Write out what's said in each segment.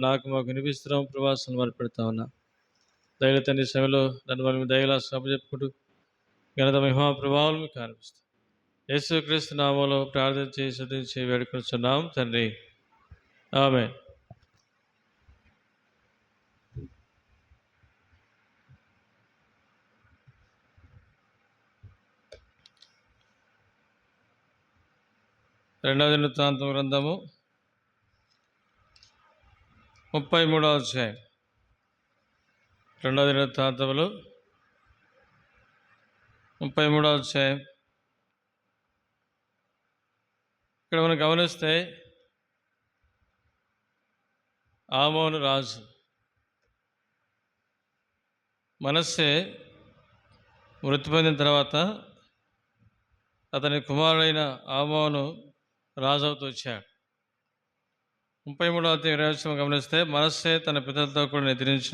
నాకు మాకు వినిపిస్తున్నాం ప్రభాసం మొదలుపెడతా ఉన్నా. దయల తండ్రి సభలో నన్ను మనం దయలా సభ చెప్పుకుంటూ ఘనత మహిమా ప్రభావం మీకు అనిపిస్తాం. యేసుక్రీస్తు నామంలో ప్రార్థన చేసి వేడుకొస్తున్నాం తండ్రి, ఆమేన్. రెండవ దినవృత్తాంతం గ్రంథము 33వ అధ్యాయం. రెండవ దినవృత్తాంతములు 33వ అధ్యాయం. ఇక్కడ మనం గమనిస్తే ఆమోను రాజు మనస్సే మృతి పొందిన తర్వాత అతని కుమారుడైన ఆమోను రాజవుతూ వచ్చాడు. 33వ అధ్యాయం 20వ వచనం గమనిస్తే మనస్సే తన పితలతో కూడా నిద్రించి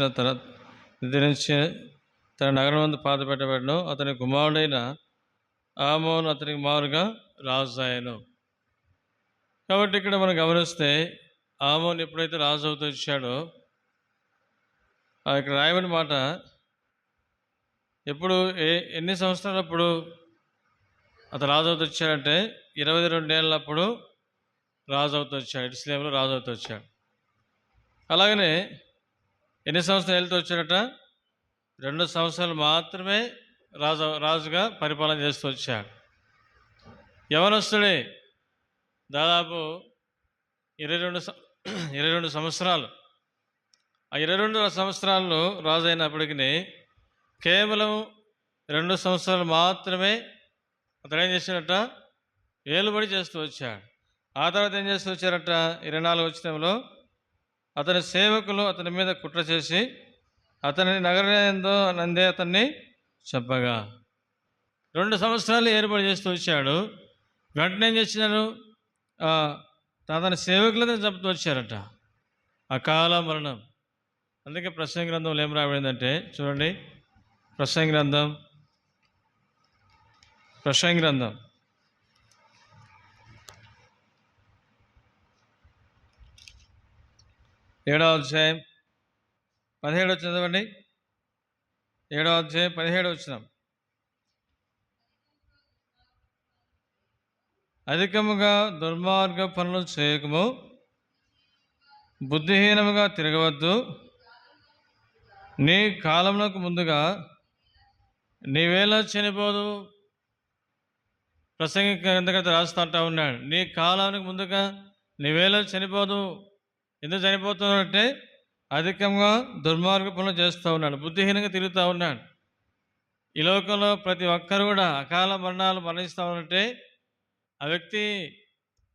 తన నగరం ముందు పాత పెట్టబడను. అతని కుమారుడైన ఆమోను అతనికి మారుగా రాజు అయ్యను. కాబట్టి ఇక్కడ మనం గమనిస్తే ఆమోను ఎప్పుడైతే రాజు అవుతూ వచ్చాడో ఇక్కడ రాయబడిన మాట ఎప్పుడు ఎన్ని సంవత్సరాలప్పుడు అతను రాజు అవుతూ వచ్చాడంటే 22 ఏళ్ళప్పుడు రాజు అవుతూ వచ్చాడు. ఇస్లాంలో రాజు అవుతూ వచ్చాడు. అలాగనే ఎన్ని సంవత్సరాలు వెళ్తూ వచ్చాడట? 2 సంవత్సరాలు మాత్రమే రాజుగా పరిపాలన చేస్తూ వచ్చాడు. యవనస్తుడే దాదాపు 22 సంవత్సరాలు. ఆ 22 సంవత్సరాల్లో రాజు అయినప్పటికీ కేవలం 2 సంవత్సరాలు మాత్రమే అతను ఏం చేశాడట? ఏలుబడి చేస్తూ వచ్చాడు. ఆ తర్వాత ఏం చేస్తూ వచ్చారట? 24వ వచనంలో అతని సేవకులు అతని మీద కుట్ర చేసి అతని నగరంలో నందే అతన్ని చెప్పగా 2 సంవత్సరాలు ఏర్పాటు చేస్తూ వచ్చాడు. వెంటనే ఏం చేసినారు? అతని సేవకులతో చెప్తూ వచ్చారట. అకాల మరణం. అందుకే ప్రసంగి గ్రంథంలో ఏం రాబడిందంటే చూడండి, ప్రసంగి గ్రంథం 7వ అధ్యాయం 17 చదవండి. 7వ అధ్యాయం 17 వచనం. అధికముగా దుర్మార్గ పనులు చేయకము, బుద్ధిహీనముగా తిరగవద్దు. నీ కాలమునకు ముందుగా నీవేళ చనిపోదు. ప్రసంగి గ్రంథకర్త రాస్తా ఉన్నాడు, నీ కాలానికి ముందుగా నీవేళ చనిపోదు. ఎందుకు చనిపోతున్నాడంటే అధికంగా దుర్మార్గ పనులు చేస్తూ ఉన్నాడు, బుద్ధిహీనంగా తిరుగుతూ ఉన్నాడు. ఈ లోకంలో ప్రతి ఒక్కరు కూడా అకాల మరణాలు మరణిస్తూ ఉన్నట్టే ఆ వ్యక్తి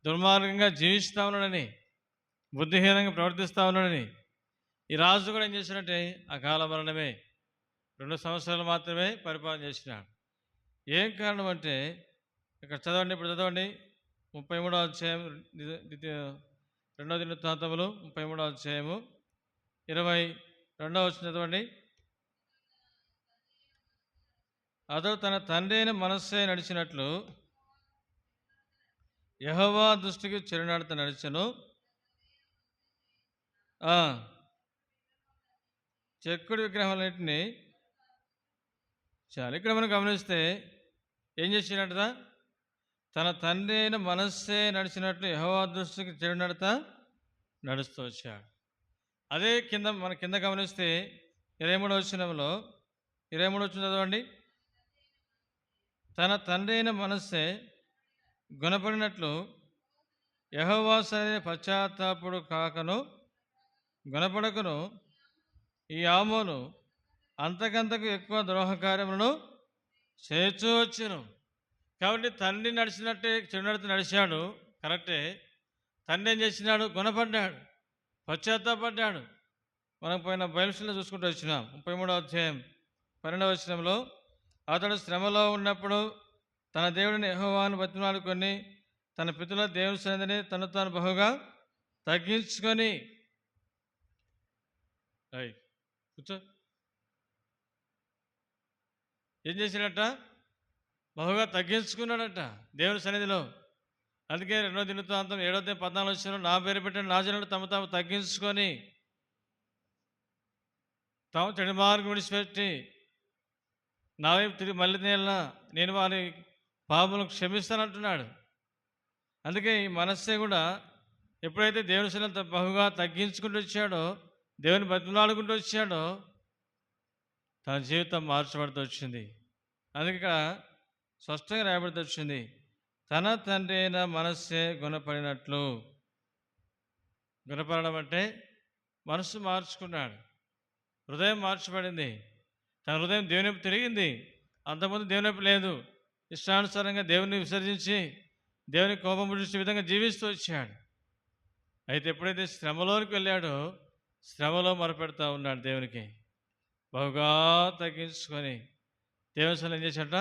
దుర్మార్గంగా జీవిస్తూ ఉన్నాడని, బుద్ధిహీనంగా ప్రవర్తిస్తూ ఉన్నాడని. ఈ రాజు కూడా ఏం చేసినట్టే అకాల మరణమే, 2 సంవత్సరాలు మాత్రమే పరిపాలన చేసినాడు. ఏం కారణం అంటే ఇక్కడ చదవండి, ఇప్పుడు చదవండి 33వ అధ్యాయం 2వ దినవృత్తాంతములు 33వ అధ్యాయము 22వ వచనం చదవండి. అతడు తన తండ్రి అయిన మనస్సే నడిచినట్లు యెహోవా దృష్టికి చెడునడత నడిచెను. చెక్కుడు విగ్రహాలన్నింటినీ చాలు. ఇక్కడ మనం గమనిస్తే ఏం చేసినట్టుదా? తన తండ్రి అయిన మనస్సే నడిచినట్లు యెహోవా దృష్టికి చెడు నడత నడుస్తూ వచ్చాడు. అదే మన కింద గమనిస్తే 23వ వచనంలో 23వ వచనం చదవండి. తన తండ్రి అయిన మనస్సే గుణపడినట్లు యెహోవా సన్నిధిని పశ్చాత్తాపడు కాకను గుణపడకును ఈ ఆమోను అంతకంతకు ఎక్కువ ద్రోహ కార్యములను చేస్తూ వచ్చాను. కాబట్టి తండ్రి నడిచినట్టే చెడు నడత నడిచాడు, కరెక్టే. తండ్రి ఏం చేసినాడు? గుణపడ్డాడు, పశ్చాత్తాపడ్డాడు. మనం పోయిన బైబిల్లో చూసుకుంటూ వచ్చినాం. 33వ అధ్యాయం 12వ వచనంలో అతడు శ్రమలో ఉన్నప్పుడు తన దేవుడిని యెహోవాను బతిమాలుకొని తన పితరుల దేవుని సన్నిధిని తను తాను బహుగా తగ్గించుకొని కూర్చో ఏం చేశాడట? బహుగా తగ్గించుకున్నాడట దేవుని సన్నిధిలో. అందుకే 2వ దినవృత్తాంతం 7వ అధ్యాయం 14వ వచనంలో నా పేరు పెట్టిన నా జనులు తమ తాము తగ్గించుకొని తాము చెడు మార్గం విడిచిపెట్టి నా వైపు తిరిగి మళ్ళీ నేను వారి పాపములను క్షమిస్తానంటున్నాడు. అందుకే ఈ మనస్సే కూడా ఎప్పుడైతే దేవుని సన్నిధిలో బహుగా తగ్గించుకుంటూ వచ్చాడో, దేవుని బతిమలాడుకుంటూ వచ్చాడో, తన జీవితం మార్చబడుతూ వచ్చింది. అందుకే ఇక్కడ స్పష్టంగా రాయబడుతూ వచ్చింది, తన తండ్రి అయిన మనస్సే గుణపడినట్లు. గుణపడడం అంటే మనస్సు మార్చుకున్నాడు, హృదయం మార్చబడింది, తన హృదయం దేవుని వైపు తిరిగింది. అంతకుముందు దేవుని వైపు లేదు. ఇష్టానుసారంగా దేవుని విసర్జించి దేవుని కోపం పుట్టించే విధంగా జీవిస్తూ వచ్చాడు. అయితే ఎప్పుడైతే శ్రమలోనికి వెళ్ళాడో, శ్రమలో మొరపెడతా ఉన్నాడు దేవునికి. బహుగా తగ్గించుకొని దేవుని సన్నిధిలో ఏం చేశాడట,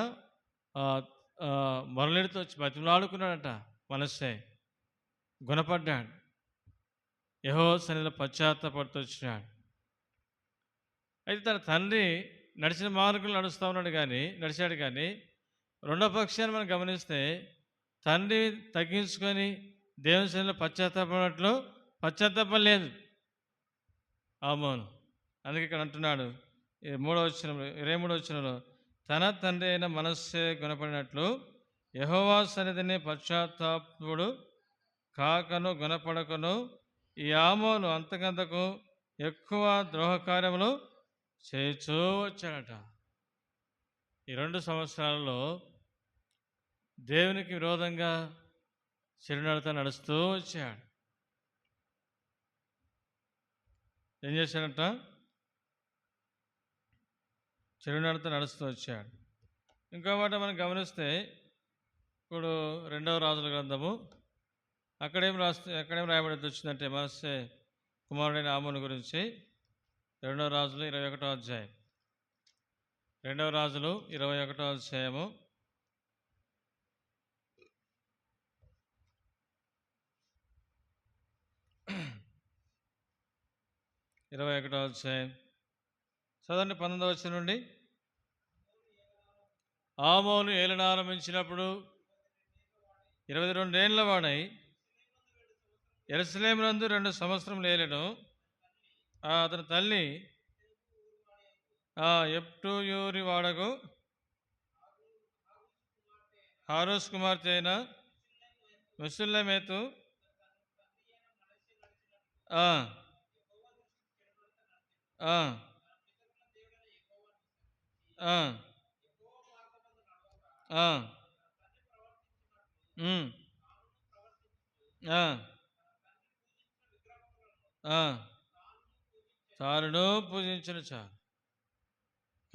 మొరలెడుతూ వచ్చి బతిమలాడుకున్నాడట. మనస్సే గుణపడ్డాడు, యెహోవా సన్నిధిలో పశ్చాత్తాపడుతూ వచ్చినాడు. అయితే తన తండ్రి నడిచిన మార్గంలో నడిచాడు కానీ రెండో పక్షాన్ని మనం గమనిస్తే తండ్రి తగ్గించుకొని దేవుని సన్నిధిలో పశ్చాత్తాపడినట్లు పశ్చాత్తాపం లేదు ఆమోను. అందుకే ఇక్కడ అంటున్నాడు 23వ వచనంలో, తన తండ్రి అయిన మనస్సే గుణపడినట్లు యెహోవా సన్నిధిని పశ్చాత్తాపడు కాకను గుణపడకను ఈ ఆమోను అంతకంతకు ఎక్కువ ద్రోహకార్యములు చేస్తూ వచ్చాడట. ఈ 2 సంవత్సరాలలో దేవునికి విరోధంగా చెడునడత నడుస్తూ వచ్చాడు. ఏం చేశాడంట? చెడునడత నడుస్తూ వచ్చాడు. ఇంకో మాట మనం గమనిస్తే ఇప్పుడు 2వ రాజుల గ్రంథము ఎక్కడేం రాయబడి వచ్చిందంటే మనస్సే కుమారుడైన ఆమోను గురించి 2వ రాజులు 21వ అధ్యాయం. 2వ రాజులు 21వ అధ్యాయము 21వ అధ్యాయం చదవండి 19వ వచనం నుండి. ఆమోను ఏలనారంభించినప్పుడు 22 ఏళ్ల వాడై యెరూషలేమునందు 2 సంవత్సరములు ఏలెను. అతని తల్లి ఎప్టూయూరి వాడకు హారూస్ కుమార్తె అయిన మెసుల్లెమెతు తానును పూజించిన చాలు.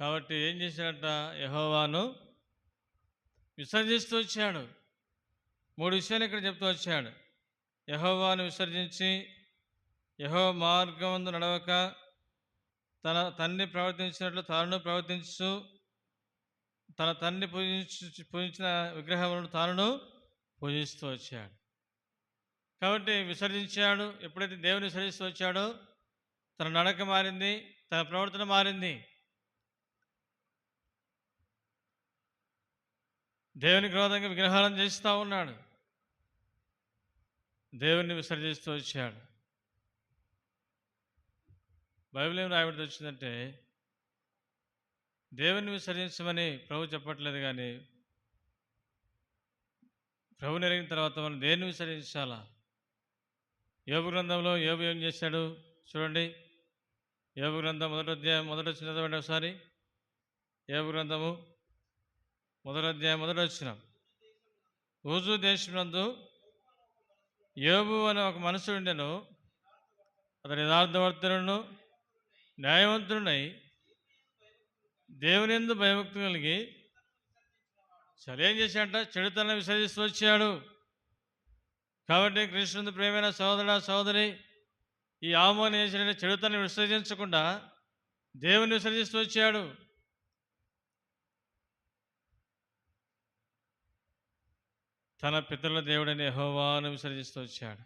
కాబట్టి ఏం చేశాడట? యెహోవాను విసర్జిస్తూ వచ్చాడు. 3 విషయాలు ఇక్కడ చెప్తూ వచ్చాడు. యెహోవాను విసర్జించి యెహోవా మార్గమందు నడవక తన తండ్రి ప్రవర్తించినట్లు తాను ప్రవర్తించు, తన తండ్రి పూజించిన విగ్రహములను తాను పూజిస్తూ వచ్చాడు. కాబట్టి విసర్జించాడు. ఎప్పుడైతే దేవుని విసర్జిస్తూ వచ్చాడో తన నడక మారింది, తన ప్రవర్తన మారింది. దేవునికి విరోధంగా విగ్రహాలను చేస్తూ ఉన్నాడు, దేవుణ్ణి విసర్జిస్తూ వచ్చాడు. బైబిల్ ఏం రాయబడి వచ్చిందంటే దేవుని విసర్జించమని ప్రభు చెప్పట్లేదు, కానీ ప్రభుని ఎరిగిన తర్వాత మనం దేన్ని విసర్జించాలా? యోబు గ్రంథంలో యోబు ఏం చేశాడు చూడండి. యోబు గ్రంథం 1వ అధ్యాయం 1వ వచనం చదవండి ఒకసారి. యోబు గ్రంథము 1వ అధ్యాయం 1వ వచనం. ఊజు దేశమునందు యోబు అనే ఒక మనుషుడు ఉండెను. అతని యథార్థవర్తనుడును న్యాయవంతుడునై దేవుని యందు భయభక్తులు కలిగి ఏం చేశాడంట? చెడుతనాన్ని విసర్జిస్తూ వచ్చాడు. కాబట్టి కృష్ణుని ప్రేమైన సహోదరుడా సహోదరి, ఈ ఆమోను ఏం చేశాడంటే చెడుతనాన్ని విసర్జించకుండా దేవుని విసర్జిస్తూ వచ్చాడు. తన పితరుల దేవుడైన యెహోవాను విసర్జిస్తూ వచ్చాడు.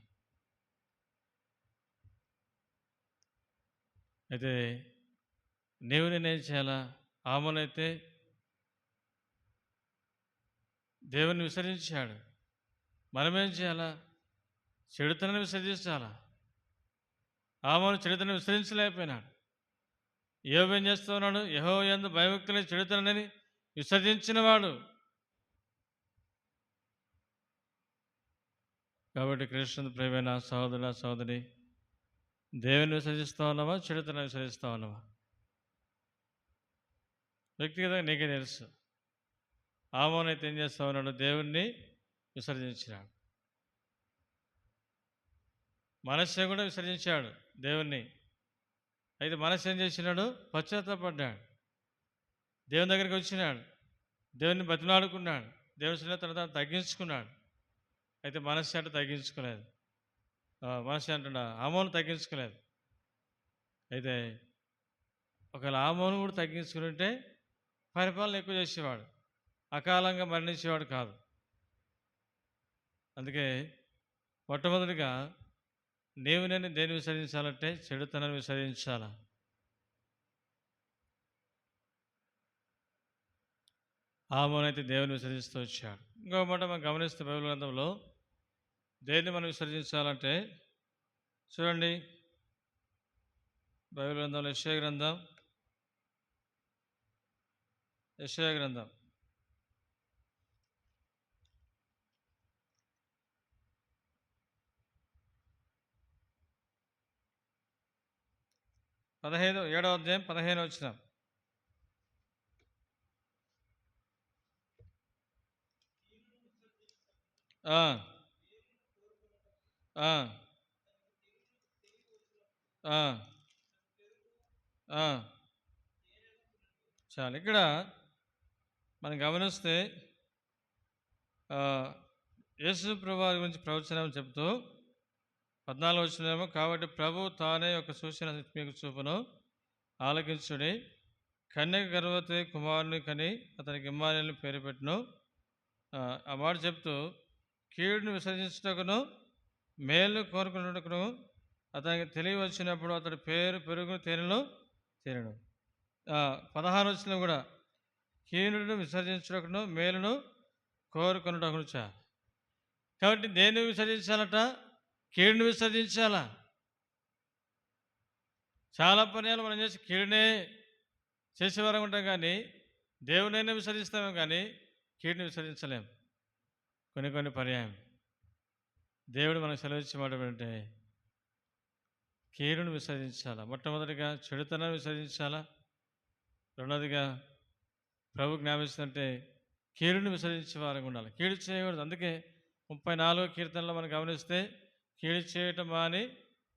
అయితే నీవు నేనేం చేయాలా? ఆమోనైతే దేవుని విసర్జించాడు. మనమేం చేయాలా? చెడుతనాన్ని విసర్జించాలా? ఆమోను చెడుతనాన్ని విసర్జించలేకపోయినాడు. యోబు ఏం చేస్తూ ఉన్నాడు? యెహోవా యందు భయభక్తులు చెడుతనని విసర్జించినవాడు. కాబట్టి కృష్ణ ప్రియమైన సహోదరుడా, సహోదరి, దేవుని విసర్జిస్తా ఉన్నావా? చెడుతనాన్ని విసర్జిస్తా ఉన్నావా? వ్యక్తిగతంగా నీకే తెలుసు. ఆమోను అయితే ఏం చేస్తా ఉన్నాడు? దేవుణ్ణి విసర్జించినాడు. మనస్సే కూడా విసర్జించాడు దేవుణ్ణి. అయితే మనస్సు ఏం చేసినాడు? పశ్చాత్తాపడ్డాడు. దేవుని దగ్గరికి వచ్చినాడు. దేవుని బతిమలాడుకున్నాడు. దేవుని సన్నిధిలో తను తాను తగ్గించుకున్నాడు. అయితే మనస్సు అంటే తగ్గించుకోలేదు. మనస్సు అంటున్నా ఆమోను తగ్గించుకోలేదు. అయితే ఒకవేళ ఆమోను కూడా తగ్గించుకుని ఉంటే పరిపాలన ఎక్కువ చేసేవాడు, అకాలంగా మరణించేవాడు కాదు. అందుకే మొట్టమొదటిగా నీవు నేను దేన్ని విసర్జించాలంటే చెడుతనాన్ని విసర్జించాలా. ఆమోనైతే దేవుని విసర్జిస్తూ వచ్చాడు. ఇంకో మాట మనం గమనిస్తే బైబిల్ గ్రంథంలో దేన్ని మనం విసర్జించాలంటే చూడండి, బైబిల్ గ్రంథంలో యెషయా గ్రంథం 7వ అధ్యాయం 15వ వచనం. ఆ, ఆ, ఆ, ఆ. చాలు. ఇక్కడ మనం గమనిస్తే యేసు ప్రభువారి గురించి ప్రవచనం చెప్తూ 14వ వచనమేమో, కాబట్టి ప్రభు తానే ఒక సూచన మీకు చూపును, ఆలకించుడి. కన్యక గర్భవతి కుమారుని కని అతనికి ఇమ్మానుయేలు పేరు పెట్టును. ఆ మాట చెప్తూ కీడును విసర్జించుటకును మేలు కోరుకున్నటకును అతనికి తెలివి వచ్చినప్పుడు అతడి పేరు పెరుగు తేనెలో తేనెను. 16 వచ్చిన కూడా కీడును విసర్జించుటకును మేలును కోరుకున్నటకును కాబట్టి దేన్ని విసర్జించాలట? కీడును విసర్జించాలా. చాలా పర్యాలు మనం చేసి కీడునే చేసేవారం ఉంటాం, కానీ దేవునైనా విసర్జిస్తామే కానీ కీడుని విసర్జించలేం. కొన్ని పర్యాయం దేవుడు మనకు సెలవిచ్చి మాట ఏంటంటే కీడును విసర్జించాలా. మొట్టమొదటిగా చెడుతనాన్ని విసర్జించాలా. రెండవదిగా ప్రభు జ్ఞాపిస్తుంటే కీడుని విసర్జించే వారంగా ఉండాలి. కీడు చేయకూడదు. అందుకే 34వ కీర్తనలో మనం గమనిస్తే కీడు చేయటం అని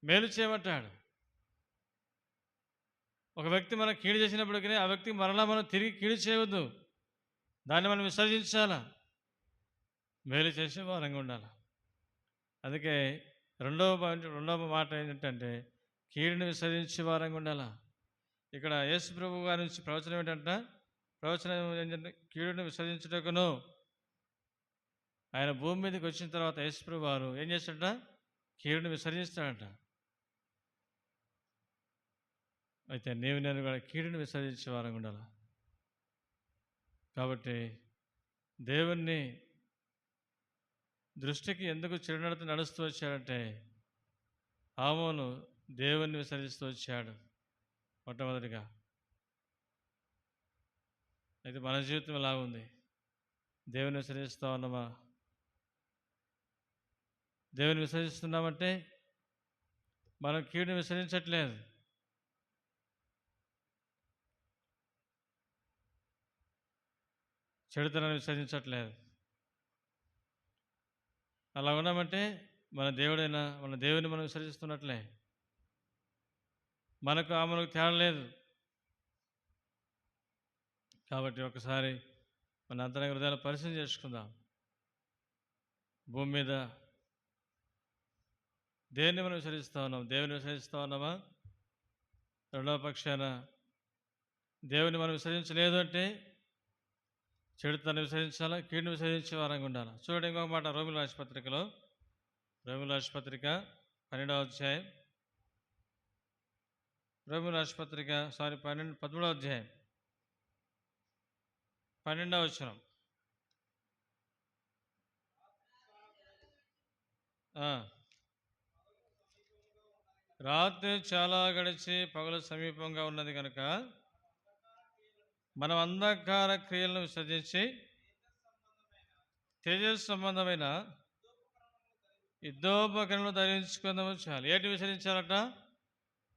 మేలు చేయమంటాడు. ఒక వ్యక్తి మనం కీడు చేసినప్పటికీ ఆ వ్యక్తికి మరలా మనం తిరిగి కీడు చేయవద్దు, దాన్ని మనం విసర్జించాలా, మేలు చేసే వారంగా ఉండాలి. అందుకే రెండవ మాట ఏంటంటే కీడుని విసర్జించే వారంగా ఉండాలా. ఇక్కడ యేసు ప్రభు గారి నుంచి ప్రవచనం ఏంటంటే, ప్రవచనం ఏంటంటే కీడుని విసర్జించుటకును. ఆయన భూమి మీదకి వచ్చిన తర్వాత యేసు ప్రభు వారు ఏం చేస్తాడట? కీడుని విసర్జిస్తాడట. అయితే నేను కూడా కీడుని విసర్జించే వారంగా ఉండాలి. కాబట్టి దేవుణ్ణి దృష్టికి ఎందుకు చెడునడత నడుస్తూ వచ్చాడంటే ఆమోను దేవుణ్ణి విసర్జిస్తూ వచ్చాడు మొట్టమొదటిగా. అయితే మన జీవితం ఎలా ఉంది? దేవుని విసర్జిస్తూ ఉన్నామా? దేవుని విసర్జిస్తున్నామంటే మనం కీడుని విసర్జించట్లేదు. చెడుతనాన్ని విసర్జించట్లేదు. అలా ఉన్నామంటే మన దేవుని మనం విసర్జిస్తున్నట్లే. మనకు ఆమెకు తేడా లేదు. కాబట్టి ఒకసారి మన అంతరంగ హృదయాలు పరిశీలన చేసుకుందాం. భూమి మీద దేన్ని మనం విసరిస్తూ ఉన్నాం? దేవుని విసరిస్తూ ఉన్నామా? రెండవ పక్షాన దేవుని మనం విసరించలేదు అంటే చెడుతనాన్ని విసరించాలా, కీడుని విసరించే వారంగా ఉండాలి. చూడండి ఇంకొక మాట, రోమిల రాశిపత్రికలో, రోమిల రాశిపత్రిక 12వ అధ్యాయం, 13వ అధ్యాయం 12వ వచనం. రాత్రి చాలా గడిచి పగలు సమీపంగా ఉన్నది కనుక మనం అంధకార క్రియలను విసర్జించి తేజస్ సంబంధమైన యుద్ధోపకరణలు ధరించుకుందాము చాలు. ఏంటి విసరించాలట?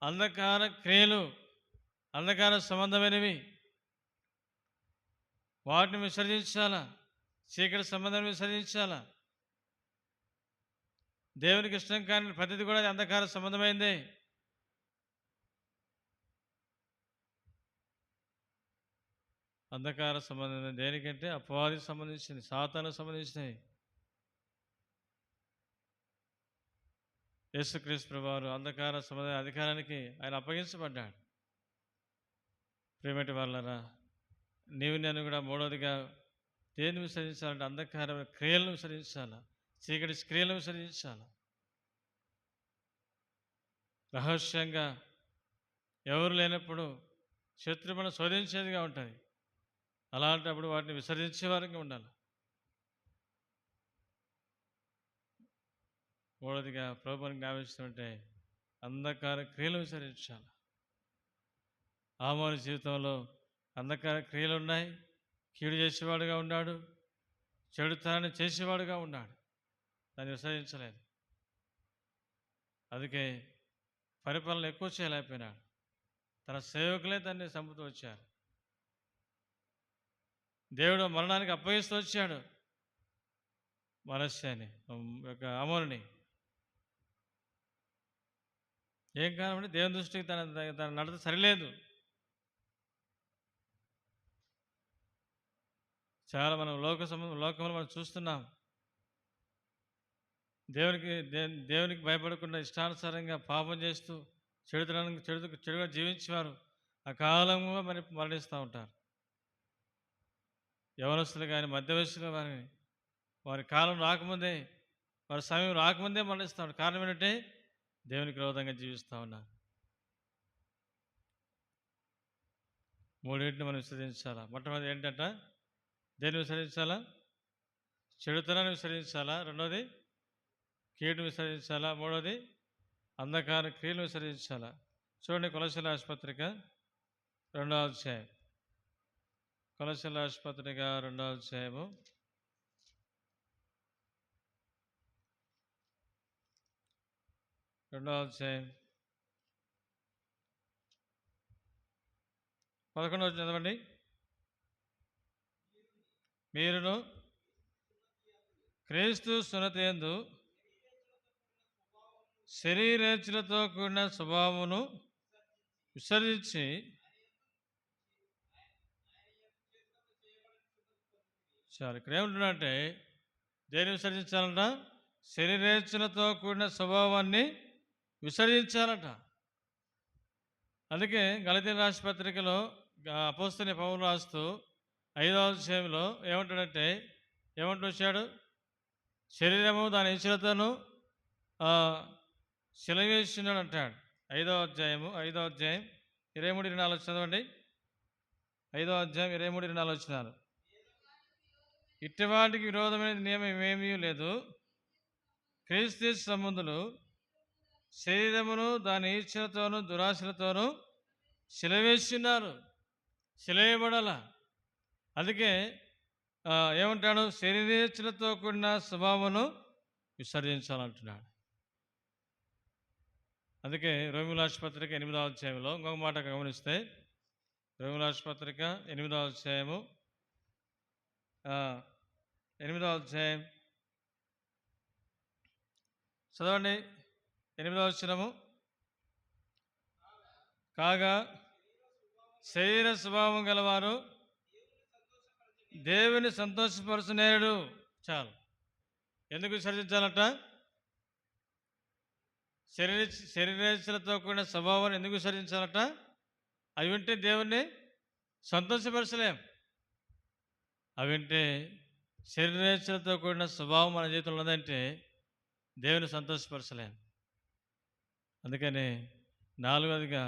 అంధకార క్రియలు, అంధకార సంబంధమైనవి, వాటిని విసర్జించాలా. చీకటి సంబంధాన్ని విసర్జించాలా. దేవునికి ఇష్టం కాని ప్రతిది కూడా అంధకార సంబంధమైంది. అంధకార సంబంధం దేనికంటే అపవాదికి సంబంధించింది, సాతానుకు సంబంధించినవి. యేసుక్రీస్తు ప్రభువారు అంధకార సంబంధ అధికారానికి ఆయన అప్పగించబడ్డాడు. ప్రియమటి వాళ్ళరా, నీవు నేను కూడా మూడవదిగా దేన్ని విసరించాలంటే అంధకార క్రియలను విసరించాలా, చీకటి క్రియలను విసరించాలా. రహస్యంగా ఎవరు లేనప్పుడు శత్రువును శోధించేదిగా ఉంటుంది. అలాంటప్పుడు వాటిని విసర్జించే వారంగా ఉండాలి. మూడవదిగా ప్రభువుని జ్ఞాపిస్తుంటే అంధకార క్రియలు విసరించాలి. ఆమోని జీవితంలో అంధకార క్రియలు ఉన్నాయి. కీడు చేసేవాడుగా ఉన్నాడు, చెడుతనాన్ని చేసేవాడుగా ఉన్నాడు. దాన్ని విసరించలేదు. అందుకే పరిపాలన ఎక్కువ చేయలేకపోయినాడు. తన సేవకులే దాన్ని చంపుతూ వచ్చారు. దేవుడు మరణానికి అప్పగిస్తూ వచ్చాడు మనస్యాన్ని, యొక్క అమోని. ఏం కారణం? దేవుని దృష్టికి తన నడత సరిలేదు. చాలా మనం లోకంలో మనం చూస్తున్నాం. దేవునికి భయపడకుండా ఇష్టానుసారంగా పాపం చేస్తూ చెడుగా జీవించేవారు అకాలంగా మరణిస్తూ ఉంటారు. యవనస్తులు కానీ మధ్య వయస్సులో వారి కాలం రాకముందే, వారి సమయం రాకముందే మరణిస్తూ ఉంటారు. కారణం ఏంటంటే దేవునికి విరోధంగా జీవిస్తూ ఉన్నారు. మూడింటిని మనం విసరించాలా. మొట్టమొదటి ఏంటంట? దేన్ని విసరించాలా? చెడుతనాన్ని విసరించాలా. రెండవది కీడును విసరించాలా. మూడవది అంధకార క్రియలు విసరించాలా. చూడండి, కొలొస్సీయుల ఆసుపత్రిక 2వ అధ్యాయం. కొలొస్సీయుల ఆసుపత్రిక 2వ అధ్యాయము 2వ అధ్యాయం 11వ చదవండి. మీరును క్రీస్తు సున్నతియందు శరీరేచ్ఛలతో కూడిన స్వభావమును విసర్జించి చాలు. ఇక్కడ ఏమంటున్నాడంటే దేన్ని విసర్జించాలంట? శరీరేచ్ఛలతో కూడిన స్వభావాన్ని విసర్జించాలంట. అందుకే గలతీయుల రాసిన పత్రికలో అపోస్తలుడైన పౌలు రాస్తూ 5వ అధ్యాయంలో ఏమంటాడంటే, ఏమంటూ వచ్చాడు? శరీరము దాని ఇచ్ఛలతోనూ సిలువేసినాడు అంటాడు. 5వ అధ్యాయం 23-24 చదవండి. 5వ అధ్యాయం 23-24 వచ్చినారు. ఇట్టివాటికి విరోధమైన నియమం ఏమీ లేదు. క్రీస్తు సంబంధులు శరీరమును దాని ఇచ్ఛలతోనూ దురాశలతోనూ సిలువేసినారు, సిలువేయబడాల. అందుకే ఏమంటాడు? శరీరేచ్ఛలతో కూడిన స్వభావమును విసర్జించాలంటున్నాడు. అందుకే రోమీయుల పత్రిక 8వ అధ్యాయంలో ఇంకొక మాట గమనిస్తే, రోమీయుల పత్రిక 8వ అధ్యాయము 8వ అధ్యాయం చదవండి. 8వ వచనము. కాగా శరీర స్వభావం గలవారు దేవుని సంతోషపరచునేడు. చాలు. ఎందుకు విసర్జించాలట? శరీరేచ్ఛలతో కూడిన స్వభావాన్ని ఎందుకు విసర్జించాలట? అవి వింటే దేవుణ్ణి సంతోషపరచలేం. అవి వింటే శరీరేచ్ఛలతో కూడిన స్వభావం మన జీవితంలో ఉన్నదంటే దేవుని సంతోషపరచలేం. అందుకని 4వదిగా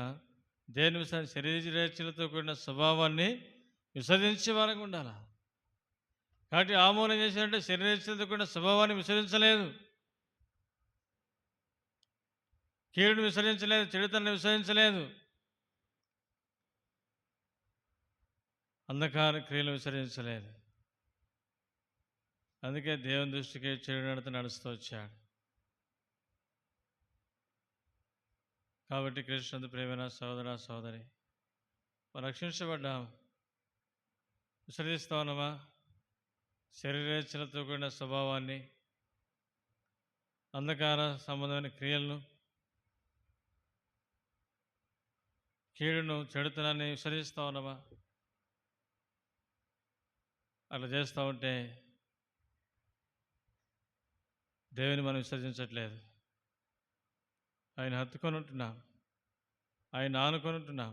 దేవుని శరీరేచ్ఛలతో కూడిన స్వభావాన్ని విసర్జించే వారంగా ఉండాలి. కాబట్టి ఆమోనం చేసినట్టే శరీరేచ్ఛలతో కూడిన స్వభావాన్ని విసర్జించలేదు. కీడును విసరించలేదు, చెడుతనాన్ని విసరించలేదు, అంధకార క్రియలు విసరించలేదు. అందుకే దేవుని దృష్టికి చెడు నడత నడుస్తూ వచ్చాడు. కాబట్టి కృష్ణుడు ప్రేమైన సోదర సోదరి, రక్షించబడ్డాం. విసర్జిస్తా ఉన్నామా శరీరేచ్ఛలతో కూడిన స్వభావాన్ని, అంధకార సంబంధమైన క్రియలను, కీడును, చెడుతనాన్ని విసర్జిస్తా ఉన్నామా? అట్లా చేస్తూ ఉంటే దేవుని మనం విసర్జించట్లేదు. ఆయన హత్తుకొని ఉంటున్నాం, ఆయన ఆనుకొని ఉంటున్నాం,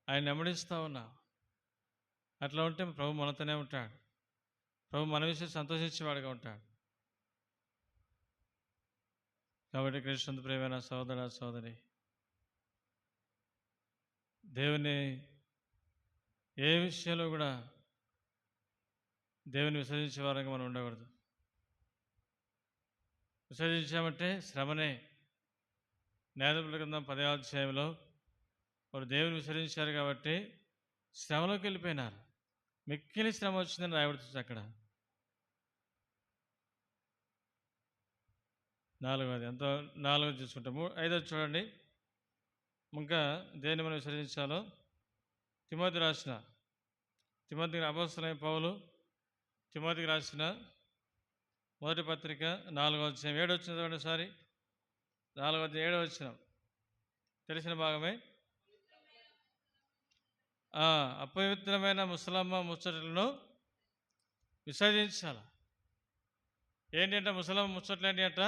ఆయన వెంబడిస్తూ ఉన్నాం. అట్లా ఉంటే ప్రభు మనతోనే ఉంటాడు. ప్రభు మన విషయం సంతోషించేవాడుగా ఉంటాడు. కాబట్టి కృష్ణుడు ప్రేమైన సోదర సోదరి, దేవుని ఏ విషయంలో కూడా దేవుని విసర్జించే వారంగా మనం ఉండకూడదు. విసర్జించామంటే శ్రమనే. న్యాయాధిపతుల గ్రంథం 10వ అధ్యాయంలో వారు దేవుని విసర్జించారు కాబట్టి శ్రమలోకి వెళ్ళిపోయినారు. మిక్కిలి శ్రమ వచ్చిందని రాయబడుతుంది అక్కడ. 4వది ఎంతో 4 చూసుకుంటాము. 5వది చూడండి. ఇంకా దేన్ని మనం విసర్జించాలో తిమోతికి అపోస్తలుడైన పౌలు తిమోతికి రాసిన మొదటి పత్రిక 4వ అధ్యాయం 7 వచ్చిన చూడండి. 4వ అధ్యాయం 7 వచ్చిన తెలిసిన భాగమే. అపవిత్రమైన ముసలమ్మ ముచ్చట్లను విసర్జించాలి. ఏంటి అంట ముసలమ్మ ముచ్చట్లు? ఏంటి అంట?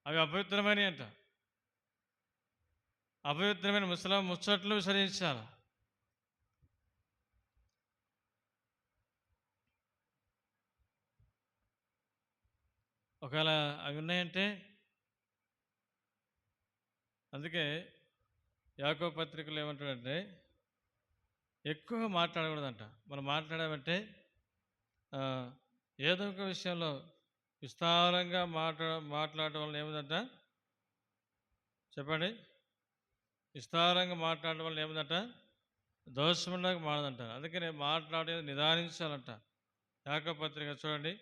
అవి అపవిత్రమైనవి అంట. అపవిత్రమైన ముసలమ్మ ముచ్చట్లు విసర్జించాలి. ఒకవేళ అవి ఉన్నాయంటే, అందుకే యాకోబు పత్రికలు ఏమంటాడంటే ఎక్కువ మాట్లాడకూడదంట. మనం మాట్లాడామంటే ఏదో ఒక విషయంలో విస్తారంగా మాట్లాడటం వల్ల ఏముందంట చెప్పండి? విస్తారంగా మాట్లాడడం వల్ల ఏముందంట? దోషముండక మాడదంట. అందుకని మాట్లాడేది నిదానించాలంట. యాకోబు పత్రిక చూడండి.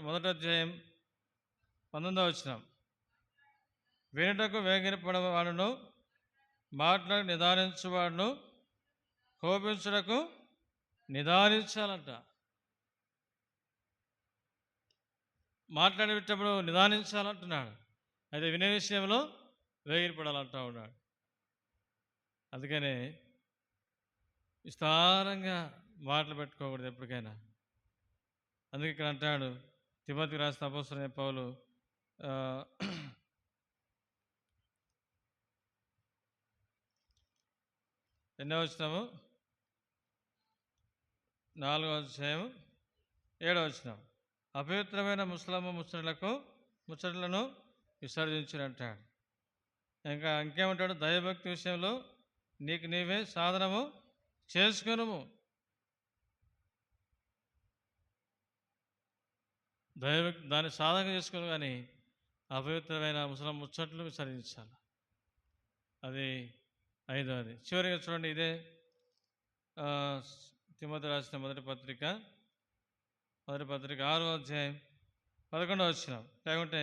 మొదటి అధ్యాయం 19వ వచనం. వినుటకు వేగిరపడవాడును, మాట్లాడి నిదానించువాడును, కోపించుటకు నిదానించాలంట. మాట్లాడేటప్పుడు నిదానించాలంటున్నాడు. అయితే వినే విషయంలో వేగిరపడాలంటా ఉన్నాడు. అందుకనే విస్తారంగా మాటలు పెట్టుకోకూడదు ఎప్పటికైనా. అందుకే ఇక్కడ అంటాడు తిమోతికి రాసిన అపోస్తలుడైన పౌలు ఎన్నో వచనము? 4వ అధ్యాయం 7వ వచనం. అపవిత్రమైన ముసలమ్మ ముచ్చట్లను విసర్జించినంటాడు. ఇంకేమంటాడు? దైవభక్తి విషయంలో నీకు నీవే సాధనము చేసుకొనుము. దైవభక్తి దాన్ని సాధన చేసుకుని, కానీ అపవిత్రమైన ముసలమ్మ ముచ్చట్లు విసర్జించాలి. అది 5వది. చివరిగా చూడండి, ఇదే తిమోతి రాసిన మొదటి పత్రిక 6వ అధ్యాయం 11వ వచనం. లేకుంటే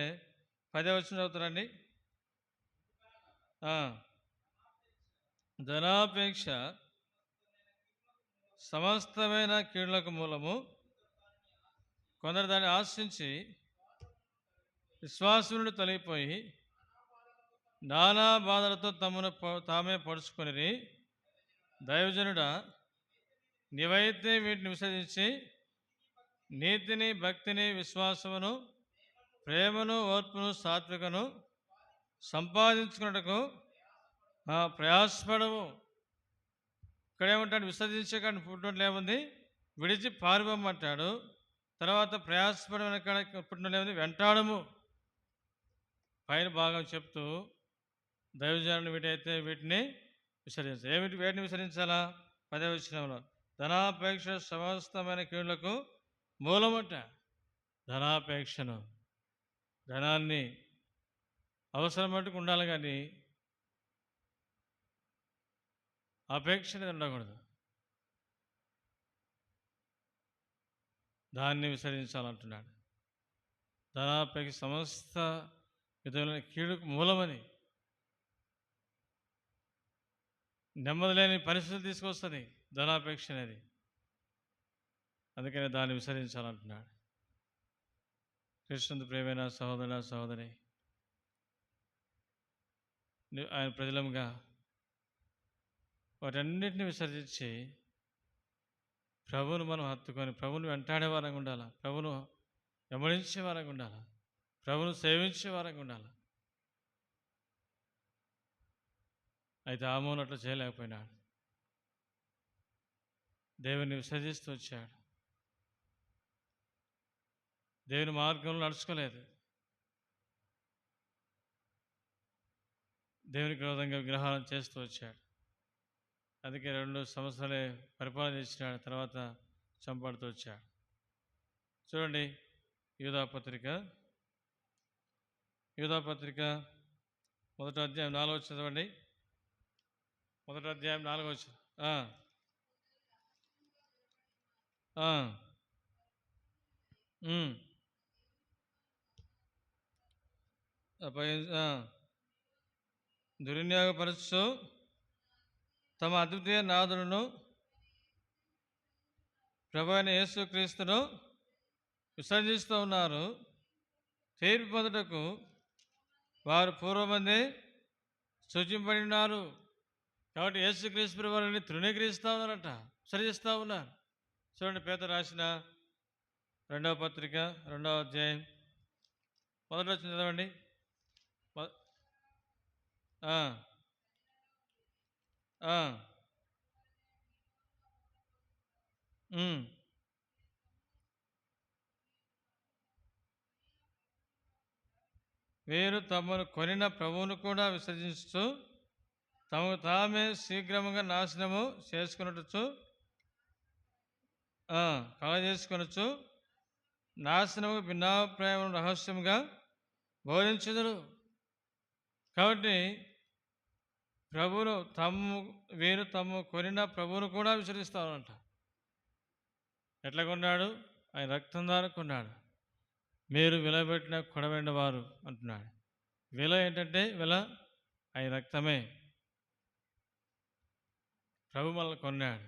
10వ వచనం చదువుతారండి. ధనాపేక్ష సమస్తమైన కీడులకు మూలము. కొందరు దాన్ని ఆశించి విశ్వాసం నుండి తొలగిపోయి నానా బాధలతో తామే పడుచుకొని, దైవజనుడా, నీవైతే వీటిని విసర్జించి నీతిని, భక్తిని, విశ్వాసమును, ప్రేమను, ఓర్పును, సాత్వికను సంపాదించుకున్నటకు ప్రయాసపడము. ఇక్కడేమంటాడు? విసర్జించే కానీ పుట్టినట్లు ఏముంది? విడిచి పారిపోమంటాడు. తర్వాత ప్రయాసపడమని పుట్టినట్లు ఏముంది? వెంటాడము. పైన భాగం చెప్తూ దైవజనులు వీటైతే వీటిని విసరించాలి. వేటిని విసరించాలా? 10వ ధనాపేక్ష సమస్తమైన కీళ్లకు మూలమట. ధనాపేక్షను, ధనాన్ని అవసరం మట్టుకు ఉండాలి, కానీ అపేక్ష అనేది ఉండకూడదు. దాన్ని విసర్జించాలంటున్నాడు. ధనాపేక్ష సమస్త విధమైన కీడుకు మూలమని, నెమ్మది లేని పరిస్థితులు తీసుకొస్తుంది ధనాపేక్ష అనేది. అందుకని దాన్ని విసర్జించాలంటున్నాడు. కృష్ణుడు ప్రియమైన సహోదర సహోదరి, ఆయన ప్రజలముగా వాటన్నిటిని విసర్జించి ప్రభువును మనం హత్తుకొని ప్రభువును వెంటాడే వారంగా ఉండాలి, ప్రభువును వెంబడించే వారంగా ఉండాలి, ప్రభువును సేవించే వారంగా ఉండాలి. అయితే ఆమోను అట్లా చేయలేకపోయినాడు. దేవుని విసర్జిస్తూ వచ్చాడు. దేవుని మార్గంలో నడుచుకోలేదు. దేవునికి విరోధంగా విగ్రహాలను చేస్తూ వచ్చాడు. అందుకే 2 సంవత్సరాలే పరిపాలన చేసినాడు. తర్వాత చంపడుతూ వచ్చాడు. చూడండి, యూదాపత్రిక 1వ అధ్యాయం 4వ వచనం చదవండి. 1వ అధ్యాయం 4వ వచనం. దుర్వినియోగపరచు తమ అద్వితీయ నాథులను ప్రభువైన యేసుక్రీస్తును విసర్జిస్తూ ఉన్నారు. తీర్పు పొందుటకు వారు పూర్వమందే సూచింపబడి ఉన్నారు. కాబట్టి యేసుక్రీస్తు ప్రభువుని తృణీకరిస్తూ ఉన్నారట, విసర్జిస్తూ ఉన్నారు. చూడండి, పేతురు రాసిన 2వ పత్రిక 2వ అధ్యాయం 1వ వచనం చదవండి. వీరు తమను కొనిన ప్రభువును కూడా విసర్జించు తమకు తామే శీఘ్రముగా నాశనము చేసుకున్నట్టు కలగజేసుకొనొచ్చు నాశనము భిన్నాభిప్రాయం రహస్యంగా బోధించుదురు. కాబట్టి వీరు తమ కొనిన ప్రభువును కూడా విసరిస్తారంట. ఎట్లా కొన్నాడు? ఆయన రక్తం ద్వారా కొన్నాడు. మీరు విలబెట్టిన కొడబడిన వారు అంటున్నాడు. విల ఏంటంటే ఆయన రక్తమే. ప్రభు మనల్ని కొన్నాడు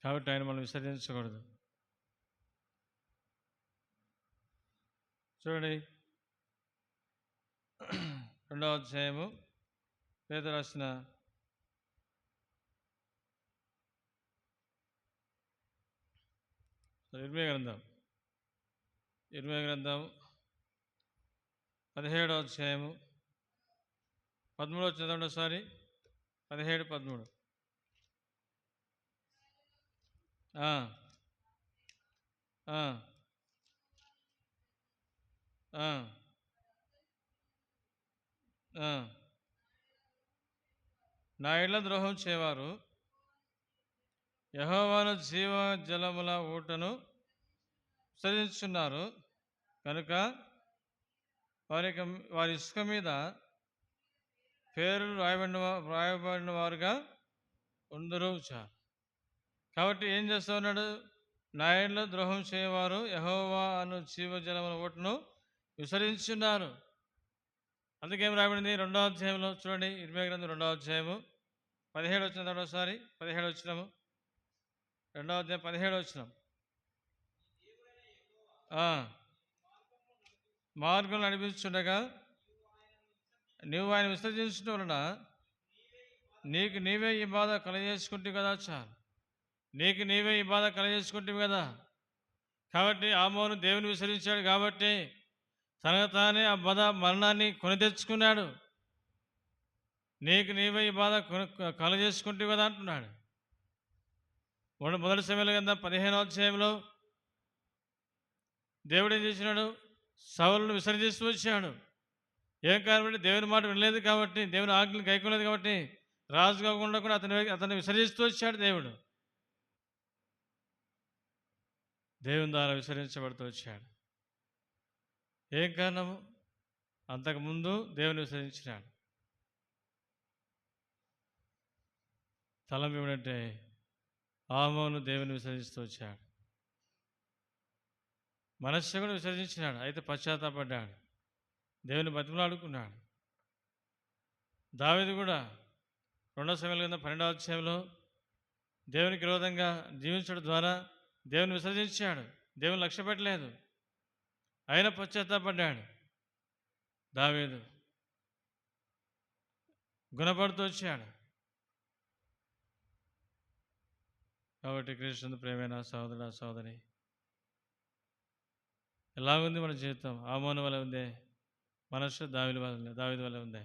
కాబట్టి ఆయన మనం విసర్జించకూడదు. చూడండి, 2వ అధ్యాయము పేతురు రాసిన ఇర్మీయా గ్రంథం 17వ అధ్యాయము 13వ చదవండి ఒకసారి. 17, 13. నా ఇళ్ల ద్రోహం చేయవారు యెహోవాను జీవ జలముల ఊటను విసర్జించున్నారు కనుక వారి ఇసుక మీద పేర్లు రాయబడిన వారుగా ఉందరు. కాబట్టి ఏం చేస్తూ ఉన్నాడు? నా ఇళ్ల ద్రోహం చేయవారు యెహోవా అను జీవజలముల ఊటను విసర్జించున్నారు. అందుకేం రాయబడింది 2వ అధ్యాయంలో? చూడండి, ఇర్మీయా గ్రంథం 2వ అధ్యాయము 17 వచనం ఒకసారి. 17 వచనము, 2వ అధ్యాయం 17 వచనం. మార్గం నడిపించుండగా నీవు ఆయన విసర్జించడం వలన నీకు నీవే ఈ బాధ కలగజేసుకుంటే కదా. చాలు, నీకు నీవే ఈ బాధ కలగజేసుకుంటే కదా. కాబట్టి ఆమోను దేవుని విసరించాడు కాబట్టి తనకు తానే ఆ బాధ మరణాన్ని కొని తెచ్చుకున్నాడు. నీకు నీవే ఈ బాధ కలగజేసుకుంటే కదా అంటున్నాడు. మొదటి సమయంలో కింద 15వ అధ్యాయంలో దేవుడు ఏం చేసినాడు? సౌలును విసర్జిస్తూ వచ్చాడు. ఏం కారణం? దేవుని మాట వినలేదు కాబట్టి, దేవుని ఆజ్ఞలు గైకోలేదు కాబట్టి రాజుగా ఉండకుండా అతన్ని విసర్జిస్తూ వచ్చాడు దేవుడు. దేవుని ద్వారా విసరించబడుతూ వచ్చాడు. ఏం కారణము? అంతకుముందు దేవుని విసరించినాడు. తలంపు ఏమిటంటే ఆమోను దేవుని విసర్జిస్తూ వచ్చాడు. మనస్సు కూడా విసర్జించినాడు. అయితే పశ్చాత్తాపడ్డాడు, దేవుని బతిమలాడుకున్నాడు. దావీదు కూడా 2 సమయాల కింద 12వ అధ్యాయంలో దేవునికి విరోధంగా జీవించడం ద్వారా దేవుని విసర్జించాడు. దేవుని లక్ష్య పెట్టలేదు, ఆయన పశ్చాత్తాపడ్డాడు. దావీదు గుణపడుతూ వచ్చాడు. కాబట్టి కృష్ణుని ప్రేమైన సహోదరుడా సహోదరి, ఎలా ఉంది మన జీవితం? ఆమోను వల్ల ఉందే? మనస్సు దావీదు వల్ల ఉందే?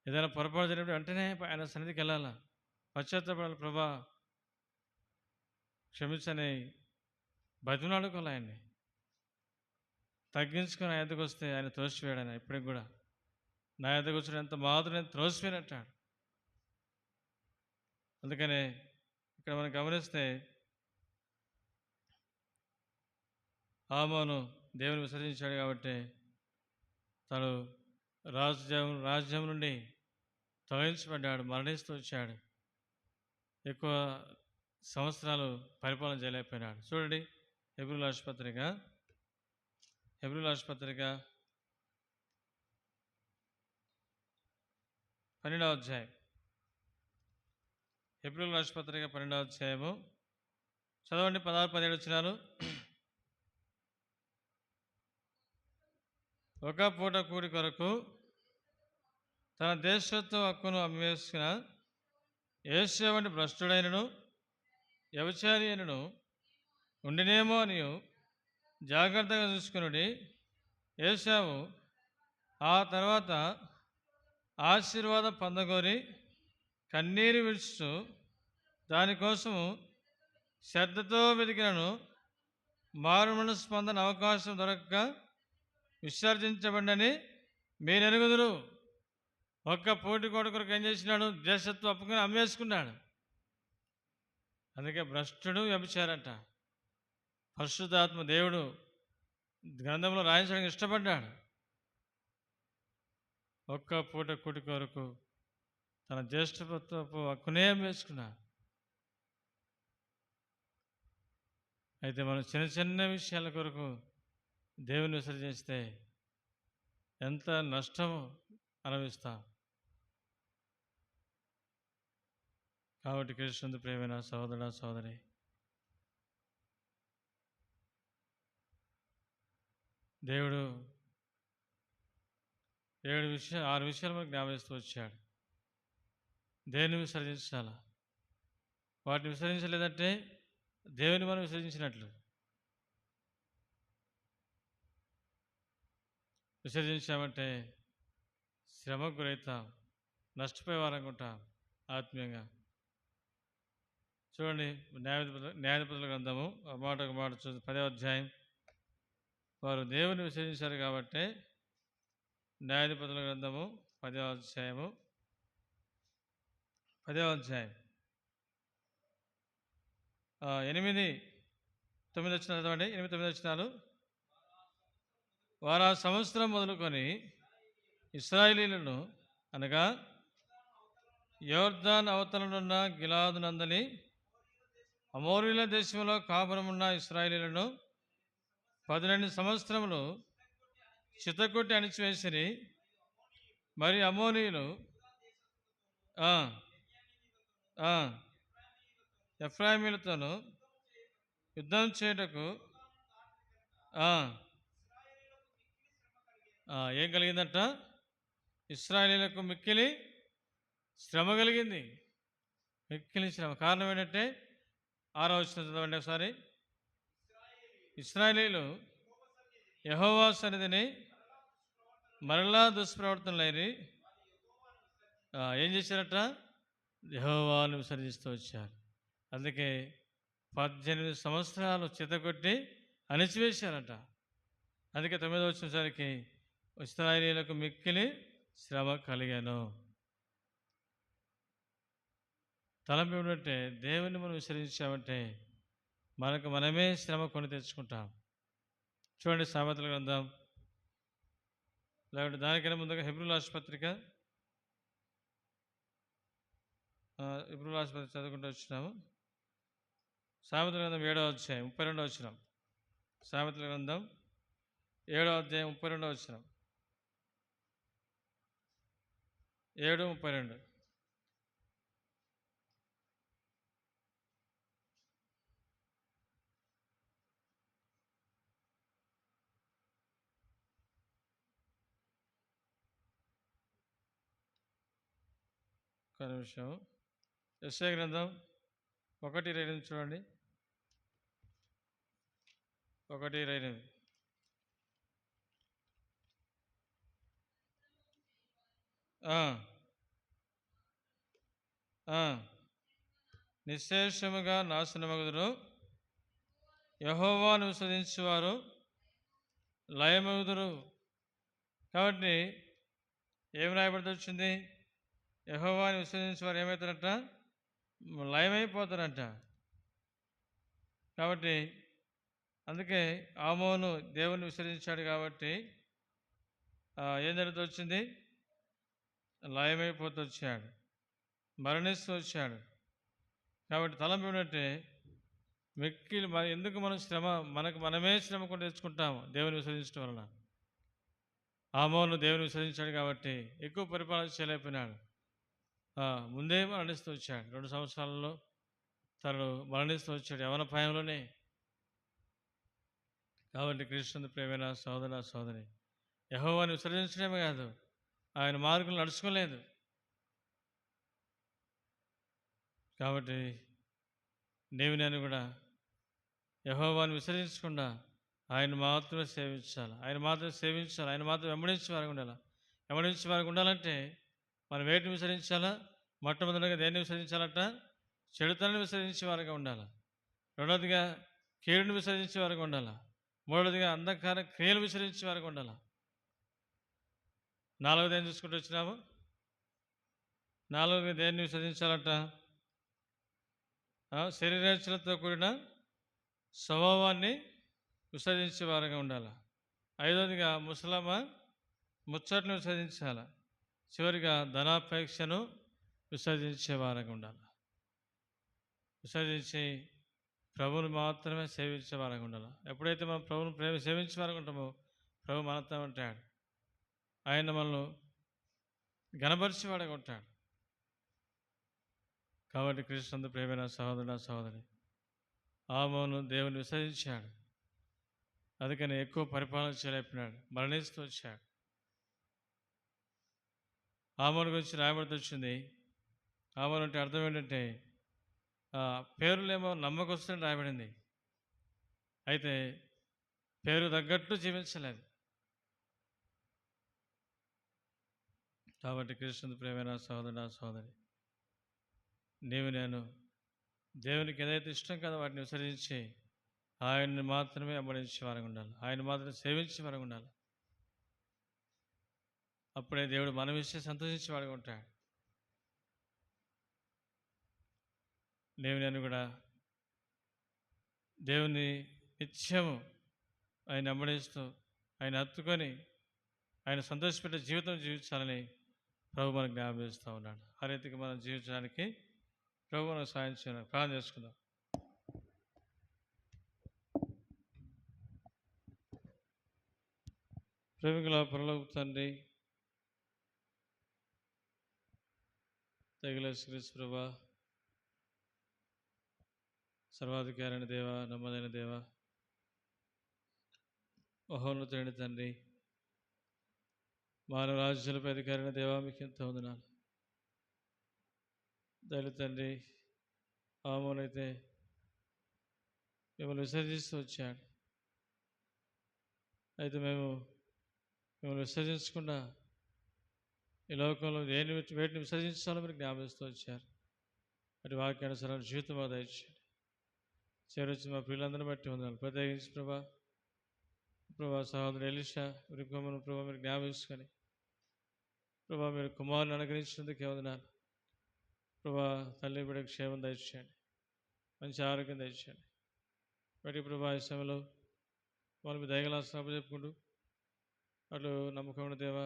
ఏదైనా పొరపాటు జరిగినప్పుడు వెంటనే ఆయన సన్నిధికి వెళ్ళాలా, పశ్చాత్తాపడాలి. ప్రభా క్షమించని బతిమలాడుకోవాలి. ఆయన్ని తగ్గించుకొని ఆయన ఎద్దకు వస్తే ఆయన త్రోసివేయడు. ఆయన ఇప్పటికి కూడా నా ఎద్దకు వచ్చిన ఎంత మాత్రం నేను త్రోసివేయనంటాడు. అందుకనే ఇక్కడ మనం గమనిస్తే ఆమోను దేవుని విసర్జించాడు కాబట్టి తను రాజ్యం నుండి తొలగించబడ్డాడు, మరణిస్తూ వచ్చాడు. ఎక్కువ సంవత్సరాలు పరిపాలన చేయలేకపోయినాడు. చూడండి, హెబ్రీయుల రాసిన పత్రిక 12వ అధ్యాయం. హెబ్రీయుల రాసిన పత్రిక 12వ అధ్యాయము చదవండి. 16-17 వచనాలు. ఒక పూట కూడి కొరకు తన దేశత్వ హక్కును అమ్మివేసుకున్న ఏశావు వంటి భ్రష్టుడైనను వ్యభిచారి అయినను ఉండినేమో అని జాగ్రత్తగా చూసుకునుడి. ఏశావు ఆ తర్వాత ఆశీర్వాదం పొందగోరి కన్నీరు విడుచు దానికోసము శ్రద్ధతో వెతికినను మారుమనసు పొందని అవకాశం దొరకక విసర్జించబడినని మీరు ఎరుగుదురు. ఒక్క పోటీ కొడుకు ఏం చేసినాడు? దేశత్వం అప్పుకొని అమ్మేసుకున్నాడు. అందుకే భ్రష్టుడు వ్యభిచారంట. పరిశుద్ధాత్మ దేవుడు గ్రంథంలో రాయించడానికి ఇష్టపడ్డాడు. ఒక్క పూట కూటి కొరకు తన జ్యేష్ఠత్వపు హక్కునే అమ్మేసుకున్నాడు. అయితే మనం చిన్న చిన్న విషయాల కొరకు దేవుని విసర్జిస్తే ఎంత నష్టం అనుభవిస్తాం. కాబట్టి కృష్ణుని ప్రేమైన సహోదరుడా సహోదరి, దేవుడు 6 విషయాలు మనకు జ్ఞాపకిస్తూ వచ్చాడు. దేన్ని విసర్జించాలా? వాటిని విసర్జించలేదంటే దేవుని మనం విసర్జించినట్లు. విసర్జించామంటే శ్రమకు గురవుతాం, నష్టపోయే వారంగా ఉంటాం ఆత్మీయంగా. చూడండి, న్యాయాధిపతుల గ్రంథము ఒక మాట 10వ అధ్యాయం. వారు దేవుని విసర్జించారు కాబట్టి న్యాయాధిపతుల గ్రంథము 10వ అధ్యాయం 8-9 వచనాలు చదవండి. 8-9 వచనాలు. వారు ఆ సంవత్సరం మొదలుకొని ఇశ్రాయేలీయులను, అనగా యోర్దాన్ అవతలనున్న గిలాదు నందలి అమోరీల దేశంలో కాపురమున్న ఇశ్రాయేలీయులను 18 సంవత్సరములు చితకొట్టి అణిచివేసిరి. మరి అమోనీయులు ఎఫ్రాయిమీలతోనూ యుద్ధం చేయుటకు ఏం కలిగిందంట? ఇశ్రాయేలీయులకు మిక్కిలి శ్రమ కలిగింది. మిక్కిలి శ్రమ. కారణం ఏంటంటే 6వ వచనం చదవండి ఒకసారి. ఇశ్రాయేలీయులు యెహోవా సన్నిధిని మరలా దుష్ప్రవర్తనలైరి. ఏం చేశారట? యెహోవాను విసర్జిస్తూ వచ్చారు. అందుకే 18 సంవత్సరాలు చితకొట్టి అణిచివేశారట. అందుకే 9వ వచనం సరికి ఇశ్రాయేలీయులకు మిక్కిలి శ్రమ కలిగాను. తలంపు ఏమిటంటే దేవుని మనం విసరించామంటే మనకు మనమే శ్రమ కొని తెచ్చుకుంటాం. చూడండి సామెతల గ్రంథం, లేకపోతే దానికన్నా ముందుగా హెబ్రీయుల రాసిన పత్రిక, హెబ్రీయుల రాసిన పత్రిక చదువుకుంటూ వచ్చినాము. సామెతల గ్రంథం 7వ అధ్యాయం 32వ వచనం. సామెతల గ్రంథం 7వ అధ్యాయం 32వ వచనం. 7:32. ఒక నిమిషం. యెషయా గ్రంథం 1:28 చూడండి. 1:28. నిశ్శేషముగా నాశనమగుదురు, యెహోవాను విశ్వసించువారు లయమగుదురు. కాబట్టి ఏం రాయబడి వచ్చింది? యెహోవాను విశ్వసించేవారు ఏమవుతారంట? లయమైపోతారంట. కాబట్టి అందుకే ఆమోను దేవుని విశ్వసించాడు కాబట్టి ఏం జరుగుతూ వచ్చింది? లయమైపోతూ వచ్చాడు, మరణిస్తూ వచ్చాడు. కాబట్టి తలంపు ఏమిటంటే మిక్కిలి ఎందుకు మనం మనకు మనమే శ్రమ కొని తెచ్చుకుంటాము దేవుని విశ్వసించడం వలన. ఆమోను దేవుని విశ్వసించాడు కాబట్టి ఎక్కువ పరిపాలన చేయలేకపోయినాడు. ముందే మరణిస్తూ వచ్చాడు. 2 సంవత్సరాలలో తను మరణిస్తూ వచ్చాడు యవ్వన ప్రాయంలోనే. కాబట్టి కృష్ణుని ప్రేమైన సోదరి, యెహోవాను విసర్జించడమే కాదు, ఆయన మార్గంలో నడుచుకోలేదు. కాబట్టి నేను కూడా యెహోవాను విసర్జించకుండా ఆయన మాత్రమే సేవించాలి, ఆయన మాత్రం వెంబడించే వారికి ఉండాలి. వెంబడించే వారికి ఉండాలంటే మనం వేటిని విసరించాలా? మొట్టమొదటిగా దేన్ని విసరించాలంట? చెడుతనాన్ని విసరించే వారిగా ఉండాలి. రెండవదిగా కీడుని విసరించే వారికి ఉండాలి. మూడవదిగా అంధకార క్రియలు విసరించే వారికి ఉండాలి. నాలుగవది ఏం చూసుకుంటూ వచ్చినాము? నాలుగవది దేన్ని విసరించాలంట? శరీరేచ్ఛలతో కూడిన స్వభావాన్ని విసర్జించే వారిగా ఉండాలి. ఐదవదిగా ముచ్చట్లను విసర్జించాలి. చివరిగా ధనాపేక్షను విసర్జించే వారిగా ఉండాలి. విసర్జించి ప్రభువుని మాత్రమే సేవించే వారిగా ఉండాలి. ఎప్పుడైతే మనం ప్రభువుని సేవించే వారిగా ఉంటామో ప్రభు మనతో ఉంటాడు. ఆయన మనల్ని గణపరిచేవాడిగా ఉంటాడు. కాబట్టి కృష్ణుని ప్రేమైన సహోదరి, ఆమోను దేవుని విసర్జించాడు. అందుకని ఎక్కువ పరిపాలన చేయలేకపోయినాడు, మరణిస్తూ వచ్చాడు. ఆమోను గురించి రాయబడుతూ వచ్చింది. ఆమోను అంటే అర్థం ఏంటంటే పేరులేమో నమ్మకస్తుని రాయబడింది, అయితే పేరు తగ్గట్టు జీవించలేదు. కాబట్టి కృష్ణుని ప్రేమైన సహోదరి, నేను దేవునికి ఏదైతే ఇష్టం కదా వాటిని విసర్జించి ఆయన్ని మాత్రమే వెంబడించే వారికి ఉండాలి, ఆయన మాత్రమే సేవించే వారికి ఉండాలి. అప్పుడే దేవుడు మన విషయం సంతోషించేవాడిగా ఉంటాడు. నేను కూడా దేవుని నిత్యము ఆయన వెంబడిస్తూ ఆయన హత్తుకొని ఆయన సంతోషపెట్టే జీవితం జీవించాలని ప్రభు మనకు జ్ఞాపిస్తూ ఉన్నాడు. ఆ రీతికి మనం జీవించడానికి ప్రభు మనకు సాయం చేయాలి. ప్రార్థన చేసుకుందాం. ప్రేమికుల పరలోక తండ్రి, శ్రీకృష్ణ ప్రభా, సర్వాధికారైన దేవ, నమ్మదైన దేవ, మహోన్నతుడైన తండ్రి, మానవ రాజ్యాలపై అధికారైన దేవ, మీకు ఎంతో వందనాలు. దయలు తండ్రి, ఆమోనైతే మిమ్మల్ని విసర్జిస్తూ వచ్చాడు. అయితే మేము మిమ్మల్ని విసర్జించకుండా ఈ లోకంలో వేటిని విసర్జించాలో మీరు జ్ఞాపిస్తూ వచ్చారు. అటు వాక్యానుసారం జీవితం దయచేయండి. చేరొచ్చి మా పిల్లలందరినీ బట్టి వందనాలు. ప్రత్యేకించి ప్రభా సహోదరు ఎలీషా ప్రభా మీరు జ్ఞాపించుకొని ప్రభా మీరు కుమారుని అనుగ్రహించినందుకే వందనాలు. ప్రభా తల్లి బిడ్డకు క్షేమం దయచేయండి, మంచి ఆరోగ్యం దయచేయండి. బట్టి ప్రభా ఈ సమయంలో వాళ్ళు మీ దయగలాసన చెప్పుకుంటూ అట్లు నమ్మకమైన దేవా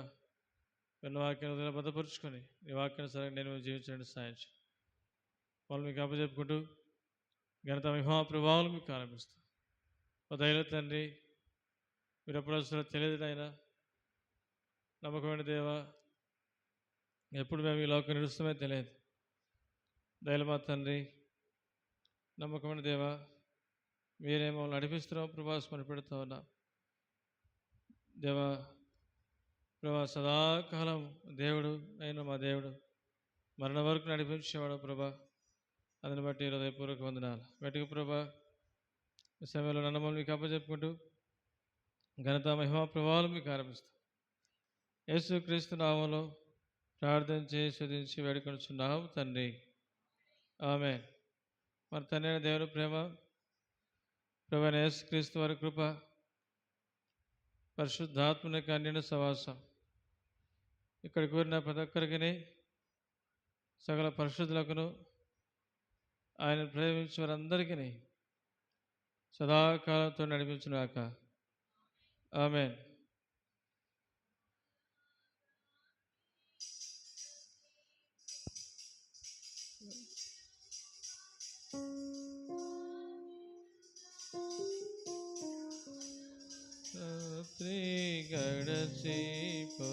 విన్న వాక్యాన్ని భద్రపరుచుకొని నీ వాక్యానుసారంగా నేను జీవించడానికి సాయం చేయండి. వాళ్ళు మీకు అప్పచెప్పుకుంటూ ఘనత మహిమా ప్రభావాలు మీకు ఆరంభిస్తాం. దయలో తండ్రి మీరు ఎప్పుడు వస్తారో తెలియదు అయినా నమ్మకమైన దేవా ఎప్పుడు మేము ఈ లోకం నిలుస్తామే తెలియదు. దయలు మా తండ్రి నమ్మకమైన దేవా మీరే మమ్మల్ని నడిపిస్తున్నాం ప్రభా స్మరణ పెడుతూ ఉన్నా దేవా. ప్రభా సదాకాలం దేవుడు అయిన మా దేవుడు మరణ వరకు నడిపించేవాడు ప్రభా. అందుని బట్టి హృదయపూర్వక వందనాలు. వెటుకు ప్రభా ఈ సమయంలో నన్ను మీకు అప్పచెప్పుకుంటూ ఘనత మహిమా ప్రభావాలు మీకు ఆరంభిస్తాం. యేసు క్రీస్తు నామంలో ప్రార్థన చేసి శుద్ధించి వేడుకొనుచున్నాం తండ్రి, ఆమేన్. మన తండ్రి అయిన దేవుని ప్రేమ, ప్రభువైన యేసు క్రీస్తు వారి కృప, పరిశుద్ధాత్మని యొక్క అన్యోన్య సహవాసం ఇక్కడ కూరిన ప్రతి ఒక్కరికి సకల పరిశుద్ధులకును ఆయన ప్రేమించే వారందరికీ సదాకాలంతో నడిపించుగాక, ఆమేన్. రాత్రి గడచిపో